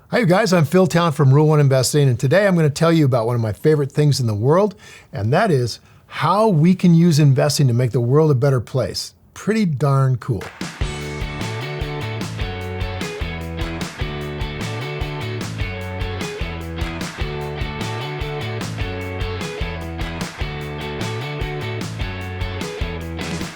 Hi, you guys. I'm Phil Town from Rule 1 Investing, and today I'm going to tell you about one of my favorite things in the world, and that is how we can use investing to make the world a better place. Pretty darn cool.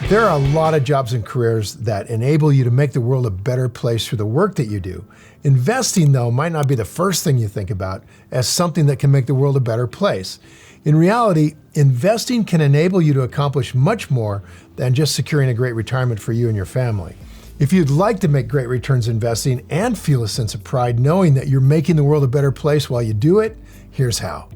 There are a lot of jobs and careers that enable you to make the world a better place through the work that you do. Investing, though, might not be the first thing you think about as something that can make the world a better place. In reality, investing can enable you to accomplish much more than just securing a great retirement for you and your family. If you'd like to make great returns investing and feel a sense of pride knowing that you're making the world a better place while you do it, here's how.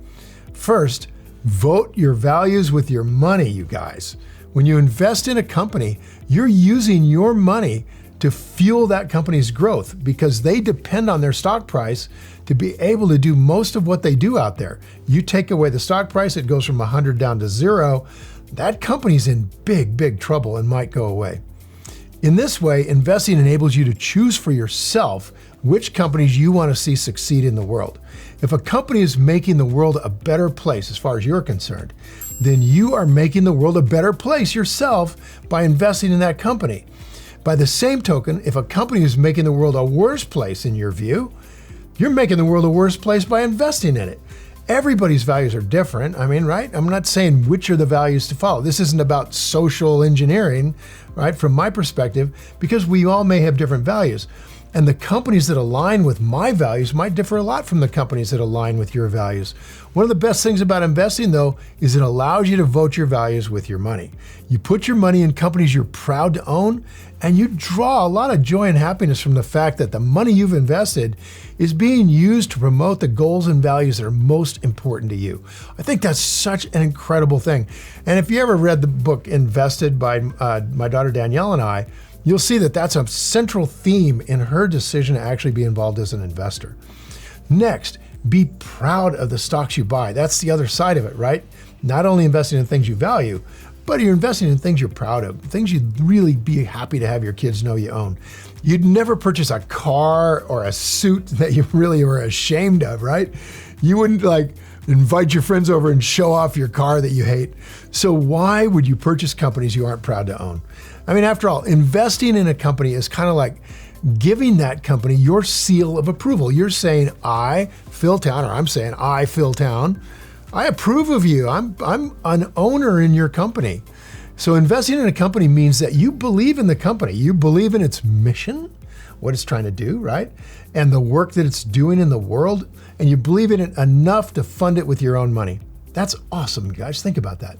First, vote your values with your money, you guys. When you invest in a company, you're using your money to fuel that company's growth because they depend on their stock price to be able to do most of what they do out there. You take away the stock price, it goes from 100 down to 0. That company's in big, big trouble and might go away. In this way, investing enables you to choose for yourself which companies you want to see succeed in the world. If a company is making the world a better place as far as you're concerned, then you are making the world a better place yourself by investing in that company. By the same token, if a company is making the world a worse place in your view, you're making the world a worse place by investing in it. Everybody's values are different, right? I'm not saying which are the values to follow. This isn't about social engineering, right? From my perspective, because we all may have different values. And the companies that align with my values might differ a lot from the companies that align with your values. One of the best things about investing, though, is it allows you to vote your values with your money. You put your money in companies you're proud to own, and you draw a lot of joy and happiness from the fact that the money you've invested is being used to promote the goals and values that are most important to you. I think that's such an incredible thing. And if you ever read the book Invested by my daughter Danielle and I, you'll see that that's a central theme in her decision to actually be involved as an investor. Next, be proud of the stocks you buy. That's the other side of it, right? Not only investing in things you value, but you're investing in things you're proud of, things you'd really be happy to have your kids know you own. You'd never purchase a car or a suit that you really were ashamed of, right? You wouldn't invite your friends over and show off your car that you hate. So why would you purchase companies you aren't proud to own? After all, investing in a company is kind of like giving that company your seal of approval. You're saying, I, Phil Town, or I'm saying, I, Phil Town, I approve of you. I'm an owner in your company. So investing in a company means that you believe in the company. You believe in its mission, what it's trying to do, right? And the work that it's doing in the world, and you believe in it enough to fund it with your own money. That's awesome, guys. Think about that.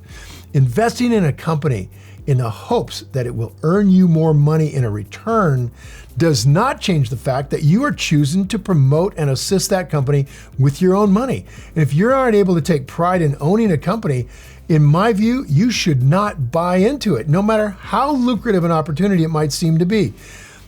Investing in a company in the hopes that it will earn you more money in a return does not change the fact that you are choosing to promote and assist that company with your own money. And if you aren't able to take pride in owning a company, in my view, you should not buy into it, no matter how lucrative an opportunity it might seem to be.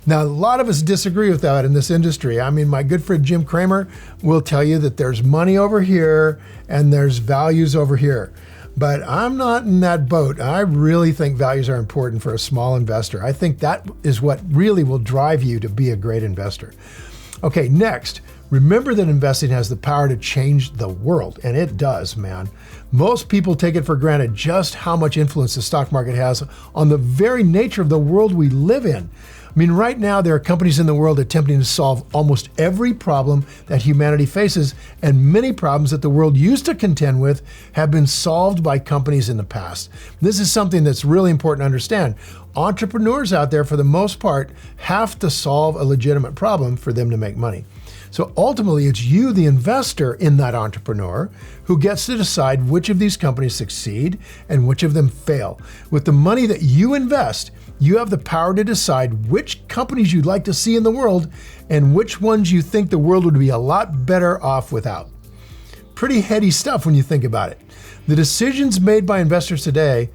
Now, a lot of us disagree with that in this industry. My good friend Jim Cramer will tell you that there's money over here and there's values over here. But I'm not in that boat. I really think values are important for a small investor. I think that is what really will drive you to be a great investor. Okay, next, remember that investing has the power to change the world, and it does, man. Most people take it for granted just how much influence the stock market has on the very nature of the world we live in. Right now there are companies in the world attempting to solve almost every problem that humanity faces, and many problems that the world used to contend with have been solved by companies in the past. This is something that's really important to understand. Entrepreneurs out there, for the most part, have to solve a legitimate problem for them to make money. So ultimately, it's you, the investor in that entrepreneur, who gets to decide which of these companies succeed and which of them fail. With the money that you invest, you have the power to decide which companies you'd like to see in the world and which ones you think the world would be a lot better off without. Pretty heady stuff when you think about it. The decisions made by investors today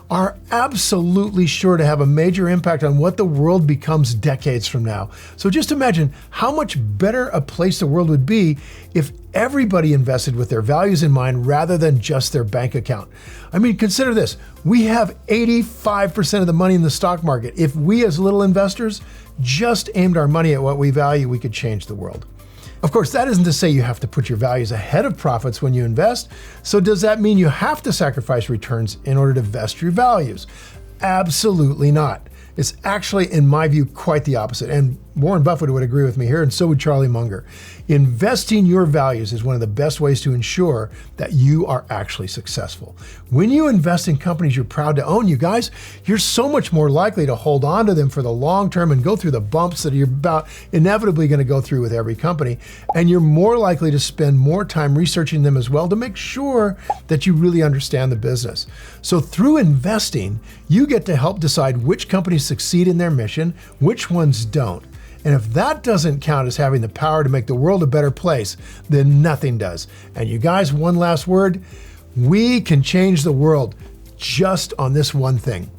are absolutely sure to have a major impact on what the world becomes decades from now. So just imagine how much better a place the world would be if everybody invested with their values in mind rather than just their bank account. Consider this. We have 85% of the money in the stock market. If we as little investors just aimed our money at what we value, we could change the world. Of course, that isn't to say you have to put your values ahead of profits when you invest. So does that mean you have to sacrifice returns in order to vest your values? Absolutely not. It's actually, in my view, quite the opposite. And Warren Buffett would agree with me here, and so would Charlie Munger. Investing your values is one of the best ways to ensure that you are actually successful. When you invest in companies you're proud to own, you guys, you're so much more likely to hold on to them for the long term and go through the bumps that you're about inevitably going to go through with every company. And you're more likely to spend more time researching them as well to make sure that you really understand the business. So through investing, you get to help decide which companies succeed in their mission, which ones don't. And if that doesn't count as having the power to make the world a better place, then nothing does. And you guys, one last word, we can change the world just on this one thing.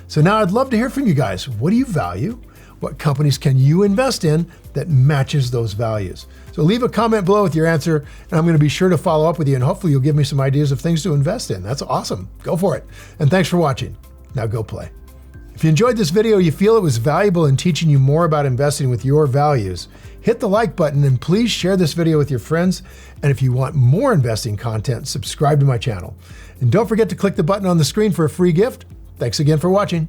So now I'd love to hear from you guys. What do you value? What companies can you invest in that matches those values? So leave a comment below with your answer, and I'm going to be sure to follow up with you, and hopefully you'll give me some ideas of things to invest in. That's awesome. Go for it. And thanks for watching. Now go play. If you enjoyed this video, you feel it was valuable in teaching you more about investing with your values, hit the like button and please share this video with your friends. And if you want more investing content, subscribe to my channel. And don't forget to click the button on the screen for a free gift. Thanks again for watching.